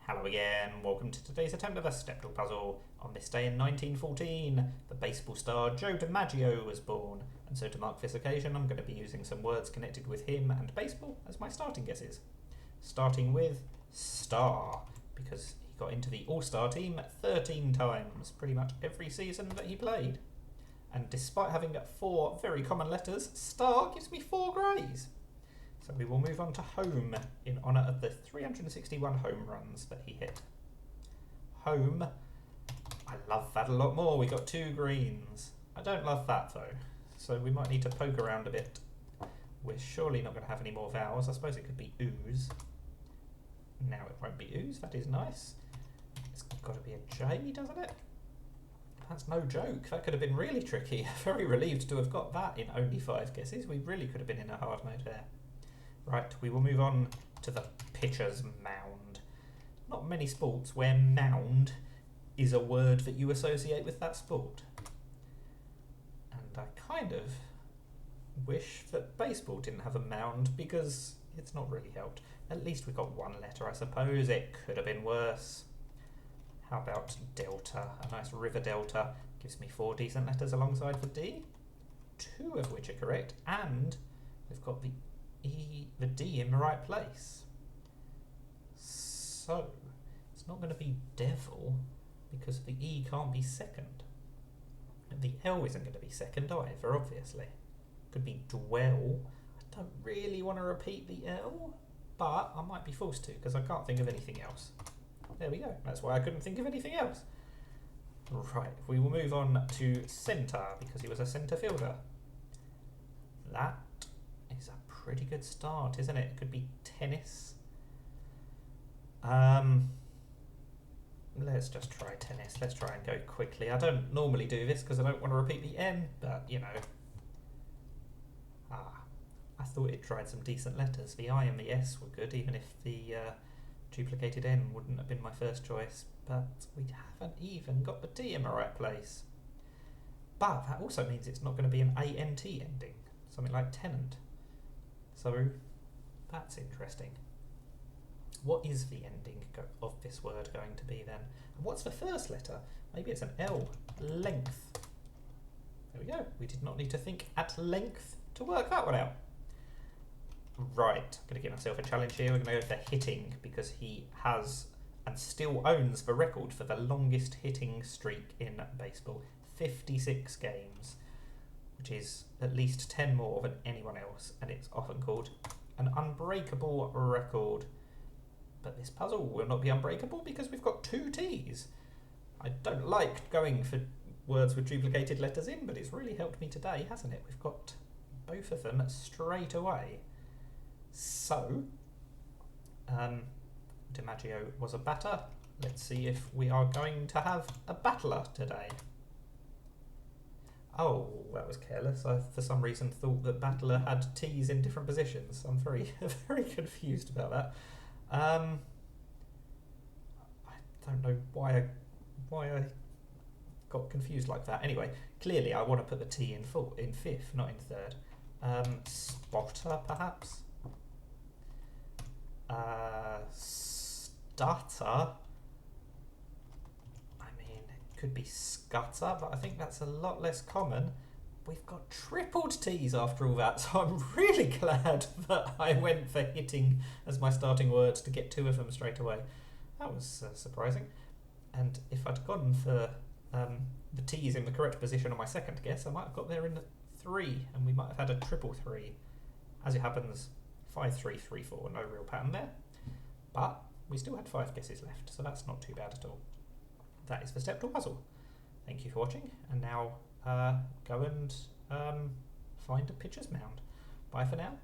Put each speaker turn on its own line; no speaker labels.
Hello again, welcome to today's attempt of a Stepdle puzzle. On this day in 1914, the baseball star JOE DiMaggio was born, and so to mark this occasion I'm going to be using some words connected with him and baseball as my starting guesses. Starting with star, because he got into the All-Star team 13 times, pretty much every season that he played. And despite having 4 very common letters, star gives me 4 greys. So we will move on to home in honour of the 361 home runs that he hit. Home, I love that a lot more. We got 2 greens. I don't love that though, so we might need to poke around a bit. We're surely not going to have any more vowels. I suppose it could be ooze. Now it won't be ooze, that is nice. It's got to be a J, doesn't it? That's no joke. That could have been really tricky. Very relieved to have got that in only 5 guesses. We really could have been in a hard mode there. Right, we will move on to the pitcher's mound. Not many sports where mound is a word that you associate with that sport. And I kind of wish that baseball didn't have a mound because it's not really helped. At least we got 1 letter, I suppose. It could have been worse. How about delta? A nice river delta gives me 4 decent letters alongside the D, 2 of which are correct, and we've got the D in the right place. So it's not going to be devil because the E can't be second. And the L isn't going to be second either, obviously. Could be dwell. I don't really want to repeat the L, but I might be forced to because I can't think of anything else. There we go. That's why I couldn't think of anything else. Right, we will move on to centre because he was a centre fielder. That is a pretty good start, isn't it? It could be tennis. Let's just try tennis. Let's try and go quickly. I don't normally do this because I don't want to repeat the N, but you know. I thought it tried some decent letters. The I and the S were good, even if the duplicated N wouldn't have been my first choice, but we haven't even got the T in the right place. But that also means it's not going to be an ANT ending, something like tenant. So that's interesting. What is the ending of this word going to be then? And what's the first letter? Maybe it's an L. Length. There we go. We did not need to think at length to work that one out. Right, I'm going to give myself a challenge here. We're going to go for hitting because he has and still owns the record for the longest hitting streak in baseball. 56 games, which is at least 10 more than anyone else, and it's often called an unbreakable record. But this puzzle will not be unbreakable because we've got 2 T's. I don't like going for words with duplicated letters in, but it's really helped me today, hasn't it? We've got both of them straight away. So, DiMaggio was a batter. Let's see if we are going to have a battler today. Oh, that was careless. I, for some reason, thought that battler had T's in different positions. I'm very, very confused about that. I don't know why I got confused like that. Anyway, clearly I want to put the T in 5th, not in 3rd. Spotter, perhaps? Stutter? I mean, it could be scutter, but I think that's a lot less common. We've got tripled T's after all that, so I'm really glad that I went for hitting as my starting words to get 2 of them straight away. That was surprising. And if I'd gone for the T's in the correct position on my second guess, I might have got there in the 3, and we might have had a triple 3. As it happens, 5, 3, 3, 4, no real pattern there. But we still had 5 guesses left, so that's not too bad at all. That is the Stepdle puzzle. Thank you for watching, and now go and find a pitcher's mound. Bye for now.